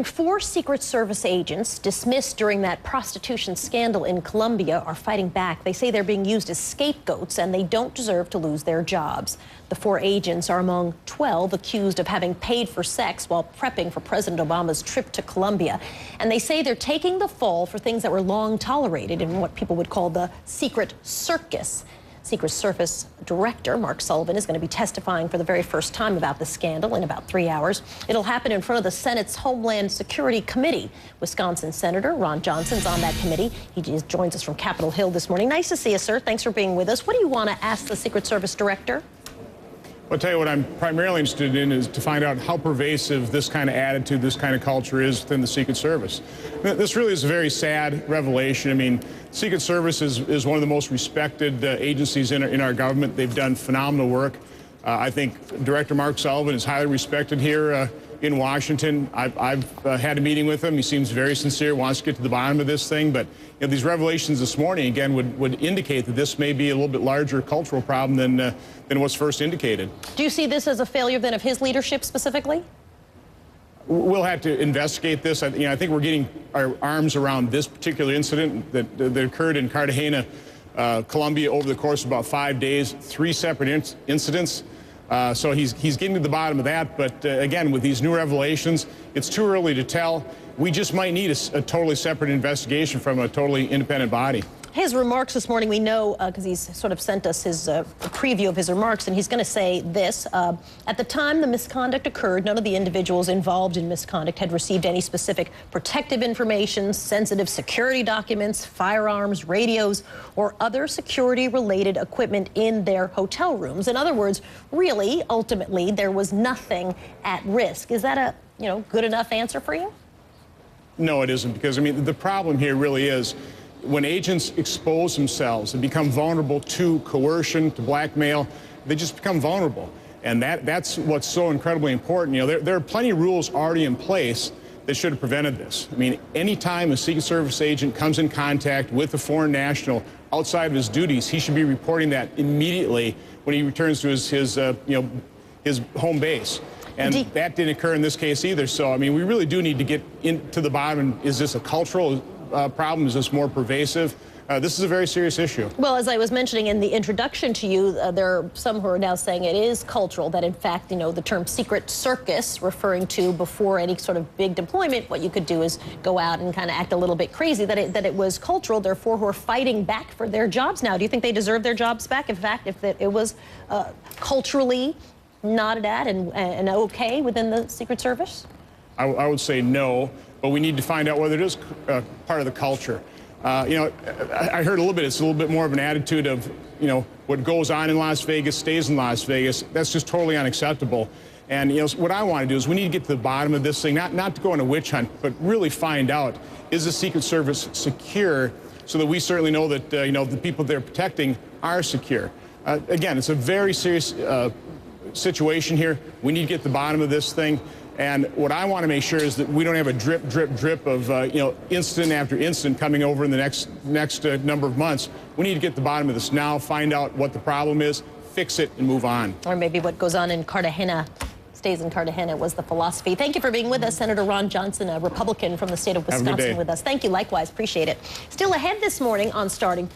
Four Secret Service agents dismissed during that prostitution scandal in Colombia are fighting back. They say they're being used as scapegoats and they don't deserve to lose their jobs. The four agents are among 12 accused of having paid for sex while prepping for President Obama's trip to Colombia. And they say they're taking the fall for things that were long tolerated in what people would call the secret circus. Secret Service Director Mark Sullivan is going to be testifying for the very first time about the scandal in about 3 hours. It'll happen in front of the Senate's Homeland Security Committee. Wisconsin Senator Ron Johnson's on that committee. He joins us from Capitol Hill this morning. Nice to see you, sir. Thanks for being with us. What do you want to ask the Secret Service Director? I'll tell you what I'm primarily interested in is to find out how pervasive this kind of attitude, this kind of culture is within the Secret Service. This really is a very sad revelation. I mean, Secret Service is one of the most respected agencies in our government. They've done phenomenal work. I think Director Mark Sullivan is highly respected here in Washington. I've had a meeting with him. He seems very sincere, wants to get to the bottom of this thing. But you know, these revelations this morning, again, would indicate that this may be a little bit larger cultural problem than what's first indicated. Do you see this as a failure then of his leadership specifically? We'll have to investigate this. I think we're getting our arms around this particular incident that occurred in Cartagena, Colombia, over the course of about 5 days, 3 separate incidents. So he's getting to the bottom of that. But again, with these new revelations, it's too early to tell. We just might need a totally separate investigation from a totally independent body. His remarks this morning, we know, because he's sort of sent us his preview of his remarks, and he's going to say this. At the time the misconduct occurred, none of the individuals involved in misconduct had received any specific protective information, sensitive security documents, firearms, radios, or other security-related equipment in their hotel rooms. In other words, really, ultimately, there was nothing at risk. Is that a, good enough answer for you? No, it isn't, because, I mean, the problem here really is when agents expose themselves and become vulnerable to coercion, to blackmail, they just become vulnerable. And that's what's so incredibly important. There are plenty of rules already in place that should have prevented this. I mean, anytime a Secret Service agent comes in contact with a foreign national outside of his duties, he should be reporting that immediately when he returns to his home base. And that didn't occur in this case either. So, I mean, we really do need to get into the bottom. Is this a cultural problem? Is this more pervasive? This is a very serious issue. Well, as I was mentioning in the introduction to you, there are some who are now saying it is cultural, that in fact, the term secret circus, referring to before any sort of big deployment, what you could do is go out and kind of act a little bit crazy, that it was cultural, therefore who are fighting back for their jobs now. Do you think they deserve their jobs back? In fact, if it was culturally nodded at and okay within the Secret Service? I would say no, but we need to find out whether it is part of the culture. I heard a little bit, it's a little bit more of an attitude of, what goes on in Las Vegas stays in Las Vegas. That's just totally unacceptable. And, what I want to do is we need to get to the bottom of this thing, not to go on a witch hunt, but really find out, is the Secret Service secure so that we certainly know that, the people they're protecting are secure. Again, it's a very serious situation here. We need to get to the bottom of this thing. And what I want to make sure is that we don't have a drip, drip, drip of, incident after incident coming over in the next number of months. We need to get to the bottom of this now, find out what the problem is, fix it, and move on. Or maybe what goes on in Cartagena stays in Cartagena was the philosophy. Thank you for being with us, Senator Ron Johnson, a Republican from the state of Wisconsin, with us. Thank you. Likewise. Appreciate it. Still ahead this morning on Starting